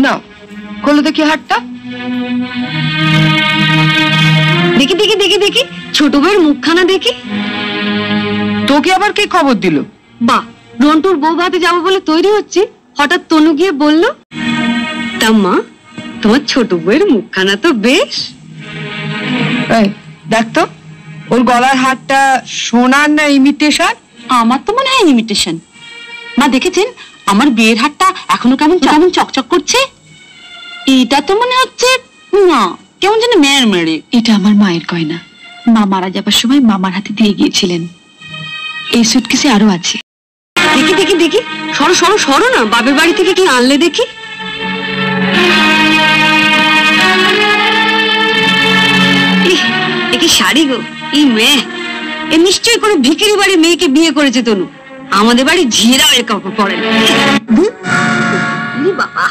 না, খোলো দেখি হাটটা। দেখি দেখি দেখি দেখি, ছোট বউয়ের মুখখানা দেখি। তোকে আবার কে খবর দিল? বাহ, রন্টুর বউ ভাতে যাবো বলে তৈরি হচ্ছে, হঠাৎ তনু গিয়ে বলল, তা মা, তোমার ছোট বউয়ের মুখখানা তো বেশ। দেখ তো, ওর গলার হারটা সোনার না ইমিটেশন? আমার তো মনে হয় ইমিটেশন। মা দেখেছেন আমার বিয়ের হারটা এখনো কেমন কেমন চকচক করছে? এটা তো মনে হচ্ছে না, কেমন যেন মেয়ের মেরে। এটা আমার মায়ের গয়না, মা মারা যাবার সময় মামার হাতে দিয়ে গিয়েছিলেন। এই সুটকেসে আরো আছে। দেখি দেখি দেখি, সরো সরো সরো না, বাপের বাড়ি থেকে কি আনলে দেখি। কি শাড়ি গো, এই মেয়ে এ নিশ্চয়ই কোনো ভিখারি বাড়ির মেয়েকে বিয়ে করেছে তনু। আমাদের বাড়ি ঝিরাও এর কাপড় পরে না। বাবা।